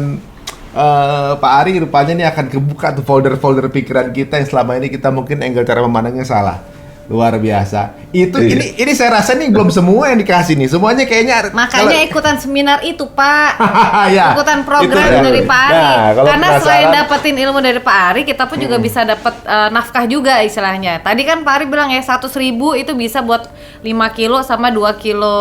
Pak Ari, rupanya ini akan kebuka tuh folder-folder pikiran kita yang selama ini kita mungkin angle cara memandangnya salah. Luar biasa. Itu ini saya rasa nih belum semua yang dikasih nih. Semuanya kayaknya makanya ikutan seminar itu, Pak. Ya, ikutan program dari Pak Ari. Karena selain dapetin ilmu dari Pak Ari, kita pun juga bisa dapet nafkah juga istilahnya. Tadi kan Pak Ari bilang ya 100.000 itu bisa buat 5 kilo sama 2 kilo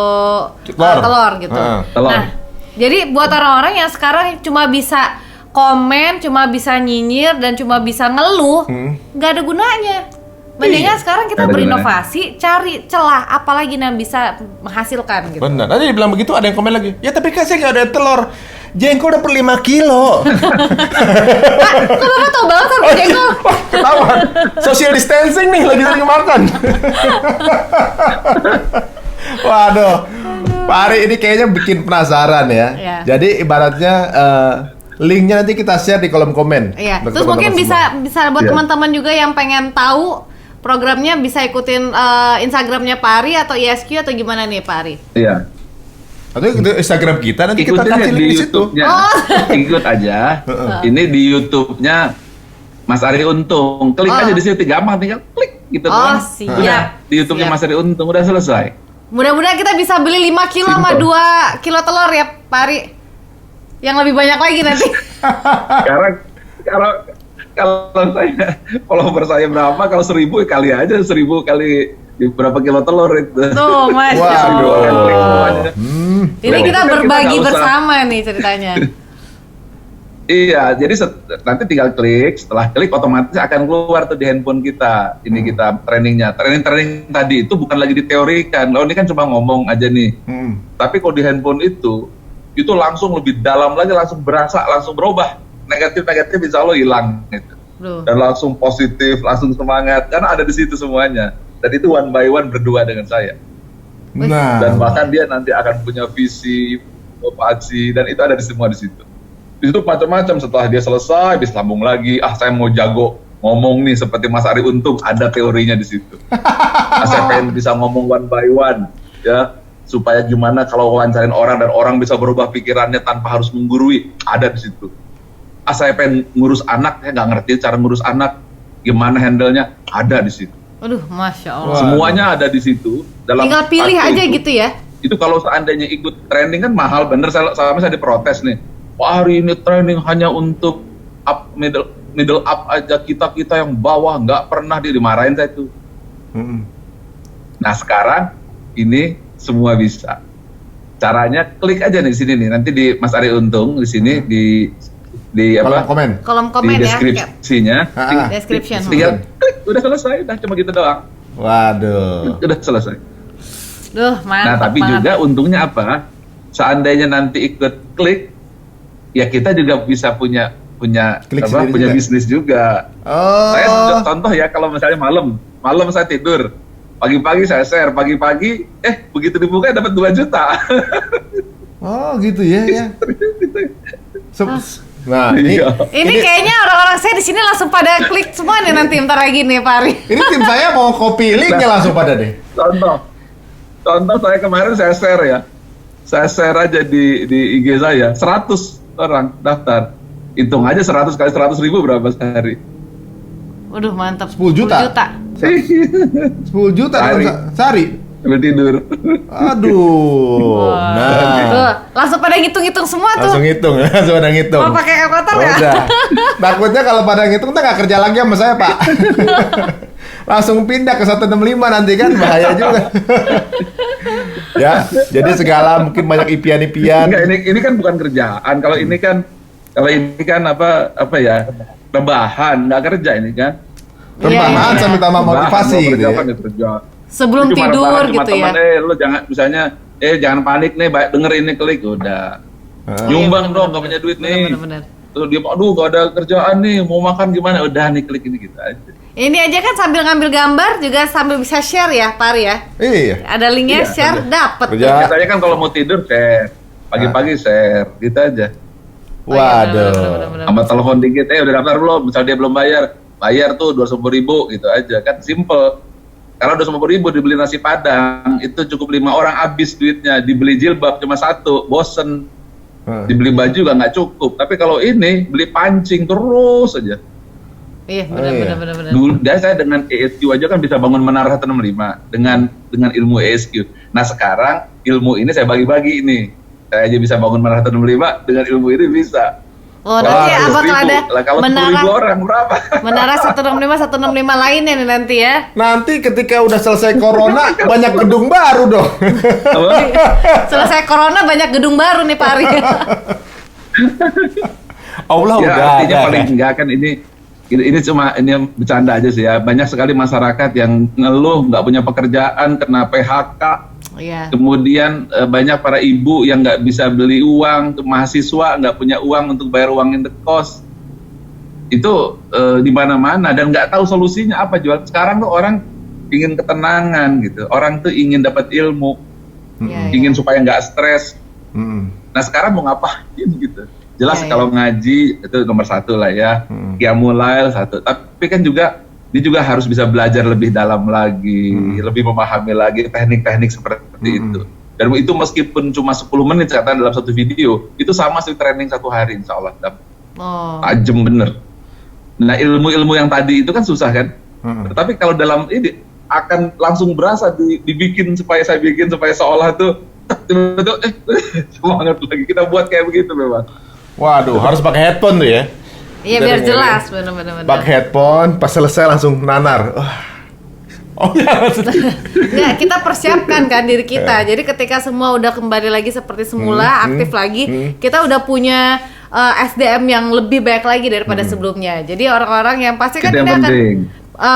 telur gitu. Nah, jadi buat orang-orang yang sekarang cuma bisa komen, cuma bisa nyinyir dan cuma bisa ngeluh, nggak ada gunanya. Mendingan sekarang kita berinovasi, cari celah apalagi yang bisa menghasilkan gitu. Benar. Tadi dibilang begitu ada yang komen lagi. Ya tapi kan saya nggak ada telur. Jengkol dapat 5 kilo. Pak, kok Bapak tau banget harga jengkol? Ketahuan. Social distancing nih, lagi sering makan. Waduh. Pak Ari ini kayaknya bikin penasaran ya. Jadi ibaratnya linknya nanti kita share di kolom komen. Iya. Terus mungkin bisa buat teman-teman juga yang pengen tahu programnya bisa ikutin Instagramnya Pak Ari atau ISQ atau gimana nih Pak Ari? Iya. Atau Instagram kita nanti ikutin kita kasih link di situ. Ikut aja. Ini di YouTube-nya Mas Ari Untung. Klik aja di situ, gampang tinggal klik gitu doang. Siap. Udah, di YouTube-nya Mas Ari Untung udah selesai. Mudah-mudahan kita bisa beli 5 kilo sama 2 kilo telur ya Pak Ari. Yang lebih banyak lagi nanti. Kalau follower saya berapa, kalau 1.000 kali aja 1.000 kali berapa kilo telur itu. Tuh, Masya Allah. Ini kita berbagi kita bersama nih ceritanya. Iya, jadi nanti tinggal klik, setelah klik otomatis akan keluar tuh di handphone kita. Ini kita trainingnya. Training tadi itu bukan lagi diteorikan. Loh, ini kan cuma ngomong aja nih. Tapi kalau di handphone itu langsung lebih dalam lagi, langsung berasa, langsung berubah. Negatif insya Allah hilang gitu. Dan langsung positif, langsung semangat karena ada di situ semuanya. Dan itu one by one berdua dengan saya. Nah. Dan bahkan dia nanti akan punya visi, aksi, dan itu ada di semua di situ. Di situ macam-macam. Setelah dia selesai, bisa sambung lagi. Saya mau jago ngomong nih seperti Mas Ari Untung, ada teorinya di situ. Saya pengen bisa ngomong one by one, ya. Supaya gimana kalau wawancarin orang dan orang bisa berubah pikirannya tanpa harus menggurui, ada di situ. Saya pengen ngurus anak, saya nggak ngerti cara ngurus anak, gimana handle-nya, ada di situ. Aduh, Masya Allah. Semuanya ada di situ. Tinggal pilih aja itu. Gitu ya. Itu kalau seandainya ikut training kan mahal, bener. Saya diprotes nih. Wah, hari ini training hanya untuk middle up aja, kita yang bawah nggak pernah dimarahin saya itu. Nah sekarang ini semua bisa. Caranya klik aja nih di sini nih. Nanti di Mas Ari Untung di sini di kolom komen di deskripsinya, description. Tinggal klik, udah selesai, udah cuma gitu doang. Waduh. Udah selesai. Duh, mantap. Nah, tapi juga untungnya apa? Seandainya nanti ikut klik, ya kita juga bisa punya bisnis juga. Saya contoh ya, kalau misalnya malam saya tidur, pagi-pagi saya share, pagi-pagi begitu dibuka dapat 2 juta. Oh gitu ya. Nah, Ini kayaknya orang-orang saya di sini langsung pada klik semua nih nanti bentar lagi nih Pak Ari. ini tim saya mau copy linknya langsung pada deh. Contoh saya kemarin saya share ya. Saya share aja di IG saya, 100 orang daftar. Hitung aja 100 kali 100 ribu berapa sehari? Waduh mantap. 10 juta. 10 juta dalam sehari. Sambil tidur. Aduh. Nah. Tuh, langsung pada ngitung-ngitung semua tuh. Langsung pada ngitung. Mau pakai kalkulator ya? Udah. Takutnya kalau pada ngitung kita nggak kerja lagi sama saya, Pak. Langsung pindah ke 165 nanti kan bahaya juga. Ya, jadi segala mungkin banyak impian-impian. Enggak, ini kan bukan kerjaan. Kalau ini kan apa ya? Rebahan, nggak kerja ini kan. Rebahan sambil tambah motivasi gitu ya. Sebelum tidur gitu ya. Lu jangan misalnya jangan panik nih, denger ini klik udah. Nyumbang dong, nggak punya duit nih. Bener-bener. Terus dia, aduh gak ada kerjaan nih, mau makan gimana? Udah nih klik ini gitu aja. Ini aja kan sambil ngambil gambar juga sambil bisa share ya, Pak Ari ya. Iya. Ada linknya share dapat. Biasanya kan kalau mau tidur share, pagi-pagi share, gitu aja. Waduh. Sama telepon dikit, udah daftar belum? Misal dia belum bayar tuh 250.000 gitu aja kan, simple. Kalau 250.000 dibeli nasi padang, itu cukup 5 orang habis duitnya. Dibeli jilbab cuma 1, bosen. Dibeli baju juga nggak cukup. Tapi kalau ini beli pancing terus aja. Iya, benar. Dulu saya dengan ESQ aja kan bisa bangun menara 165 dengan ilmu ESQ. Nah sekarang ilmu ini saya bagi-bagi ini. Saya aja bisa bangun menara 165 dengan ilmu ini bisa. Oh, nanti Abang ada kalau menara 10.000 orang berapa? Menara 165 lainnya nih nanti ya. Nanti ketika udah selesai corona banyak gedung baru dong. Selesai corona banyak gedung baru nih Pak Ari. Allah ya, udah. Artinya paling enggak kan ini cuma ini bercanda aja sih ya. Banyak sekali masyarakat yang ngeluh nggak punya pekerjaan, kena PHK. Yeah. Kemudian banyak para ibu yang nggak bisa beli uang, mahasiswa nggak punya uang untuk bayar uang indekos. Itu di mana-mana dan nggak tahu solusinya apa. Jual sekarang tuh orang ingin ketenangan gitu, orang tuh ingin dapat ilmu, ingin supaya nggak stres. Nah sekarang mau ngapain gitu? Jelas kalau ngaji itu nomor 1 lah ya, Qiyamul Lail 1. Tapi kan dia juga harus bisa belajar lebih dalam lagi, lebih memahami lagi teknik-teknik seperti itu. Dan itu meskipun cuma 10 menit ternyata dalam satu video, itu sama seperti training 1 hari insya Allah. Tajam bener. Nah ilmu-ilmu yang tadi itu kan susah kan? Tapi kalau dalam ini akan langsung berasa dibikin supaya seolah tuh semangat lagi kita buat kayak begitu memang. Waduh, harus pakai headphone tuh ya. Iya biar jelas, benar-benar. Pakai headphone, pas selesai langsung nanar. Nggak, kita persiapkan kan diri kita. Jadi ketika semua udah kembali lagi seperti semula, aktif lagi, kita udah punya SDM yang lebih baik lagi daripada sebelumnya. Jadi orang-orang yang pasti kan ini akan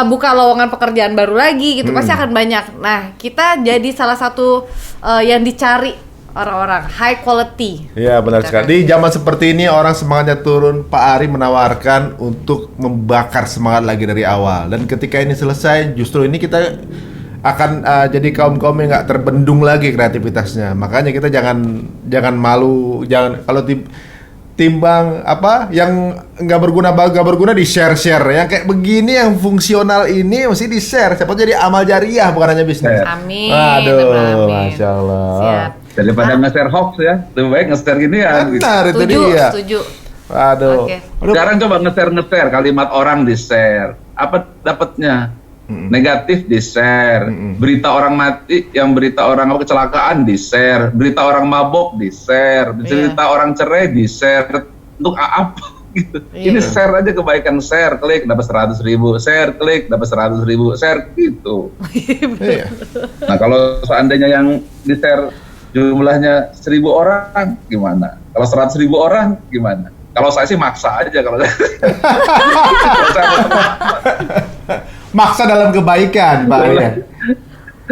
buka lowongan pekerjaan baru lagi gitu, pasti akan banyak. Nah, kita jadi salah satu yang dicari orang-orang high quality. Iya benar sekali. Di zaman seperti ini orang semangatnya turun. Pak Ari menawarkan untuk membakar semangat lagi dari awal. Dan ketika ini selesai, justru ini kita akan jadi kaum-kaum yang nggak terbendung lagi kreativitasnya. Makanya kita jangan malu, jangan kalau timbang apa yang nggak berguna di share yang kayak begini yang fungsional ini mesti di share. Siapa jadi amal jariah bukan hanya bisnis. Amin. Aduh, masya Allah. Siap. Daripada nge-share hoax ya, lebih baik nge-share gini ya. Benar, itu dia. Setuju. Aduh. Sekarang coba nge-share kalimat orang di-share. Apa dapatnya? Negatif di-share. Berita orang mati, berita orang kecelakaan di-share. Berita orang mabok di-share. Berita orang cerai di-share. Untuk apa? Gitu. Ini share aja kebaikan, share klik dapat 100.000, share klik dapat 100.000, share gitu. Nah kalau seandainya yang di-share jumlahnya 1.000 orang gimana? Kalau 100.000 orang gimana? Kalau saya sih maksa aja kalau saya maksa dalam kebaikan, Pak ya.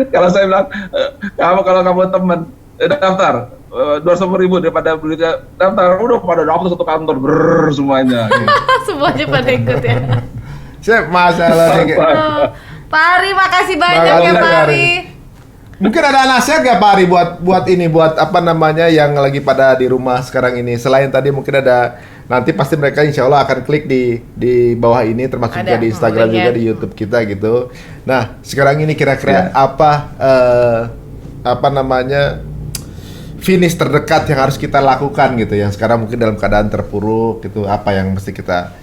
Kalau saya bilang kalau kamu teman daftar 200.000 daripada beli daftar udah pada daftar satu kantor semuanya. Semuanya pada ikut ya. Siap masalah nih. Pak Ari makasih banyak ya Pak Ari. Mungkin ada nasihat nggak Pak Ari buat apa namanya yang lagi pada di rumah sekarang ini? Selain tadi mungkin ada, nanti pasti mereka insya Allah akan klik di bawah ini, termasuk juga di Instagram juga di YouTube kita gitu. Nah sekarang ini kira-kira apa namanya finish terdekat yang harus kita lakukan gitu, yang sekarang mungkin dalam keadaan terpuruk gitu, apa yang mesti kita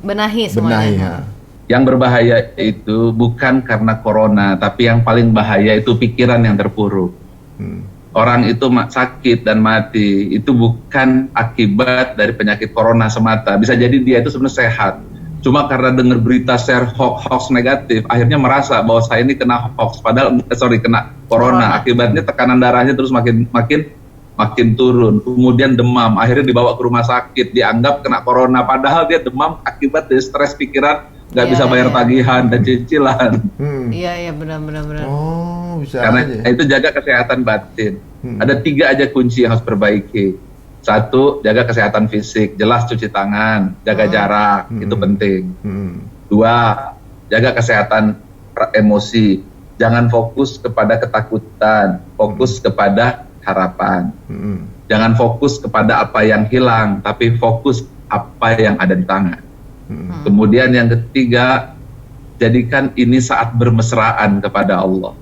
benahi semuanya. Yang berbahaya itu bukan karena corona, tapi yang paling bahaya itu pikiran yang terpuruk. Orang itu sakit dan mati, itu bukan akibat dari penyakit corona semata. Bisa jadi dia itu sebenarnya sehat. Cuma karena dengar berita share hoax negatif, akhirnya merasa bahwa saya ini kena hoax, padahal kena corona. Akibatnya tekanan darahnya terus makin turun, kemudian demam, akhirnya dibawa ke rumah sakit, dianggap kena corona, padahal dia demam akibat dari stres pikiran, nggak bisa bayar tagihan dan cicilan. Iya benar. Oh, bisa. Karena itu jaga kesehatan batin. Ada 3 aja kunci yang harus perbaiki. 1, jaga kesehatan fisik, jelas cuci tangan, jaga jarak, itu penting. 2, jaga kesehatan emosi, jangan fokus kepada ketakutan, fokus kepada harapan. Jangan fokus kepada apa yang hilang, tapi fokus apa yang ada di tangan. Kemudian yang ketiga, jadikan ini saat bermesraan kepada Allah.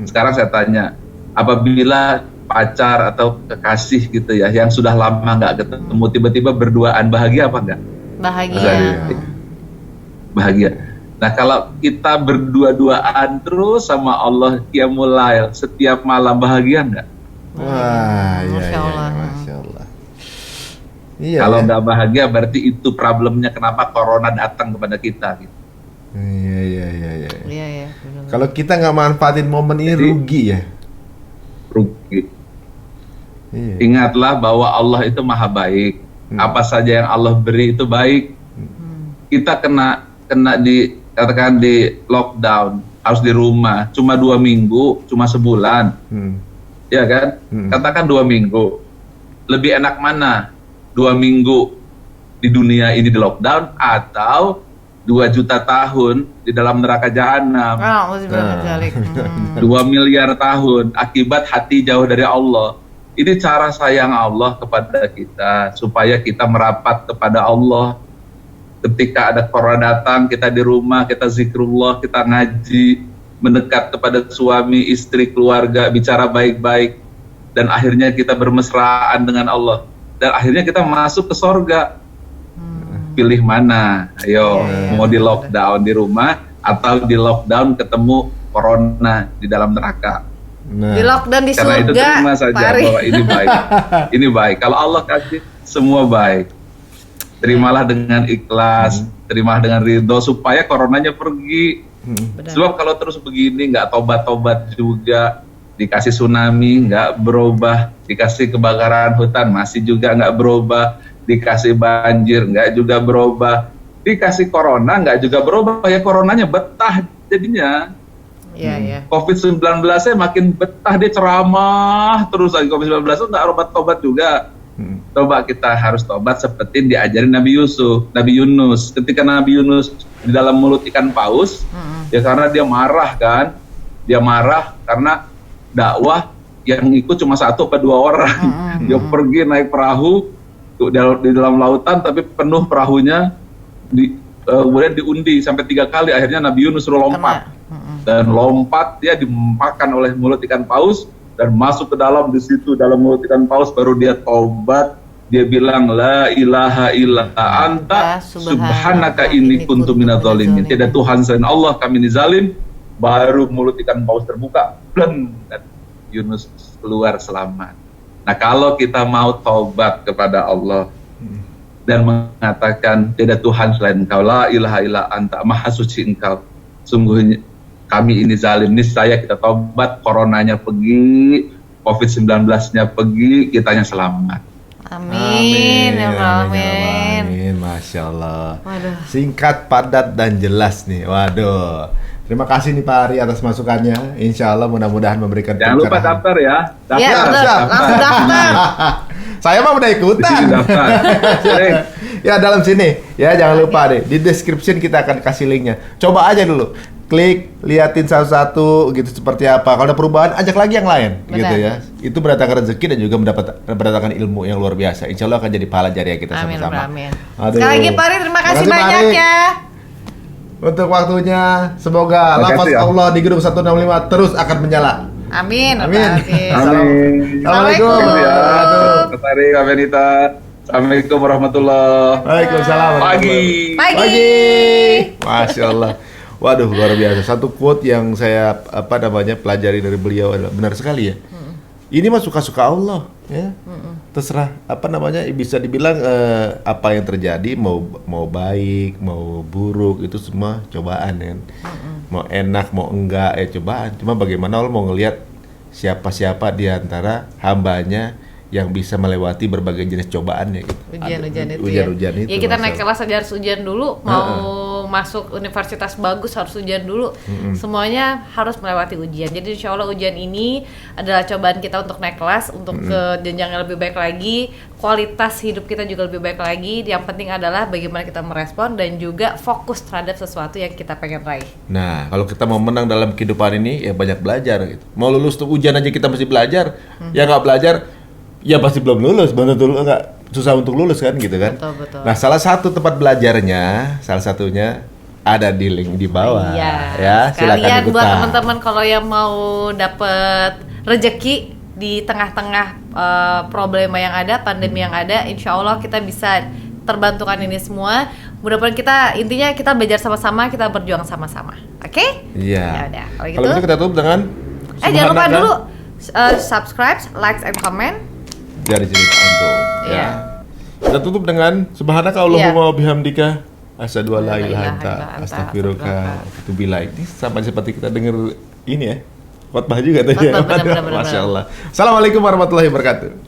Sekarang saya tanya, apabila pacar atau kekasih gitu ya, yang sudah lama nggak ketemu, tiba-tiba berduaan, bahagia apa enggak? Bahagia. Nah kalau kita berdua-duaan terus sama Allah, qiyamul lail setiap malam, bahagia enggak? Wah, Masya Allah. Iya, kalau nggak bahagia berarti itu problemnya kenapa corona datang kepada kita gitu. Iya. Kalau kita nggak manfaatin momen ini, rugi ya. Rugi. Iya. Ingatlah bahwa Allah itu maha baik. Apa saja yang Allah beri itu baik. Kita kena katakan di lockdown, harus di rumah, cuma 2 minggu, cuma sebulan. Ya kan? Katakan 2 minggu. Lebih enak mana? 2 minggu di dunia ini di lockdown, atau 2 juta tahun di dalam neraka jahanam. 2 miliar tahun akibat hati jauh dari Allah. Ini cara sayang Allah kepada kita, supaya kita merapat kepada Allah. Ketika ada corona datang, kita di rumah, kita zikrullah, kita ngaji, mendekat kepada suami, istri, keluarga, bicara baik-baik, dan akhirnya kita bermesraan dengan Allah. Dan akhirnya kita masuk ke sorga. Pilih mana? Ayo, mau di lockdown di rumah, atau di lockdown ketemu corona di dalam neraka? Di lockdown di surga. Karena itu terima saja bahwa ini baik. Ini baik. Kalau Allah kasih, semua baik. Terimalah dengan ikhlas, terimalah dengan ridho, supaya coronanya pergi. Sebab kalau terus begini, nggak tobat-tobat juga, dikasih tsunami nggak berubah, dikasih kebakaran hutan masih juga nggak berubah, dikasih banjir nggak juga berubah, dikasih corona nggak juga berubah, ya coronanya betah jadinya. COVID-19 nya makin betah, dia ceramah terus lagi. COVID-19 itu nggak obat-obat juga. Coba kita harus tobat seperti diajarin Nabi Yunus. Ketika Nabi Yunus di dalam mulut ikan paus, ya karena dia marah kan, dia marah karena dakwah yang ikut cuma 1 atau 2 orang. Dia pergi naik perahu di dalam lautan, tapi penuh perahunya, kemudian diundi sampai 3 kali. Akhirnya Nabi Yunus suruh lompat, dan lompat dia dimakan oleh mulut ikan paus dan masuk ke dalam. Di situ dalam mulut ikan paus baru dia taubat. Dia bilang la ilaha illa anta subhanaka inni kuntu minadz zalimin. Tidak Tuhan selain Allah, kami ini zalim. Baru mulut ikan paus terbuka, dan Yunus keluar selamat. Nah kalau kita mau taubat kepada Allah dan mengatakan tidak Tuhan selain Engkau, la ilaha illa anta, maha suci Engkau, sungguhnya kami ini zalim, niscaya kita taubat, coronanya pergi, COVID-19-nya pergi, kitanya selamat. Amin. Masya Allah. Singkat, padat, dan jelas nih. Waduh. Terima kasih nih Pak Ari atas masukannya. Insya Allah mudah-mudahan memberikan pencerahan. Jangan lupa daftar ya. Langsung daftar. Saya mah udah ikutan. Ya dalam sini. Ya jangan lupa deh. Di description kita akan kasih linknya. Coba aja dulu. klik, liatin satu-satu gitu seperti apa. Kalau ada perubahan, ajak lagi yang lain. Benar. Gitu ya. Itu mendatangkan rezeki dan juga mendatangkan ilmu yang luar biasa. Insya Allah akan jadi pahala jariah kita Amin, sama-sama. amin. Aduh. Sekali lagi Pak Ari, terima kasih Makasih, Pak banyak Ari. ya. Untuk waktunya, semoga Terima lafaz kasih, ya. Allah di gedung 165 terus akan menyala. Amin. Amin. Amin. Amin. Assalamualaikum. Assalamualaikum. Mas Ari, Kak Benita. Assalamualaikum warahmatullahi. Waalaikumsalam. Pagi. Pagi. Masya Allah. Waduh, luar biasa. Satu quote yang saya pelajari dari beliau adalah benar sekali ya. Ini mah suka-suka Allah, ya. Terserah bisa dibilang apa yang terjadi mau baik, mau buruk itu semua cobaan kan. Mau enak, mau enggak cobaan. Cuma bagaimana Allah mau ngelihat siapa-siapa di antara hambanya yang bisa melewati berbagai jenis cobaannya gitu. Ujian-ujian itu Ujian-ujian ya. itu. Ya kita Masya naik Allah. kelas aja harus ujian dulu, mau masuk universitas bagus harus ujian dulu. Semuanya harus melewati ujian. Jadi insya Allah ujian ini adalah cobaan kita untuk naik kelas, untuk ke jenjang yang lebih baik lagi, kualitas hidup kita juga lebih baik lagi. Yang penting adalah bagaimana kita merespon dan juga fokus terhadap sesuatu yang kita pengen raih. Nah, kalau kita mau menang dalam kehidupan ini ya banyak belajar gitu. Mau lulus tuh ujian aja kita mesti belajar. Ya nggak belajar ya pasti belum lulus, nggak susah untuk lulus kan gitu kan. Betul. Nah, salah satu tempat belajarnya, salah satunya ada di link di bawah. Iya. Ya, silakan Sekalian ikutan. buat teman-teman kalau yang mau dapet rezeki di tengah-tengah problema yang ada, pandemi yang ada, insya Allah kita bisa terbantukan ini semua. Mudah-mudahan intinya kita belajar sama-sama, kita berjuang sama-sama. Oke? Iya. Ya udah, kalau Kalau gitu kita tutup dengan jangan lupa subhanaka. dulu subscribe, like, and comment. Biar cerita untuk Iya. ya. Kita tutup dengan subhanaka Allahumma wa bihamdika asyhadu an la ilaha illa anta astaghfiruka wa atubu ilaik. Ini sama seperti kita dengar ini ya. Khotbah juga tadi ya. Khotbah, benar. Masya Allah. Assalamualaikum warahmatullahi wabarakatuh.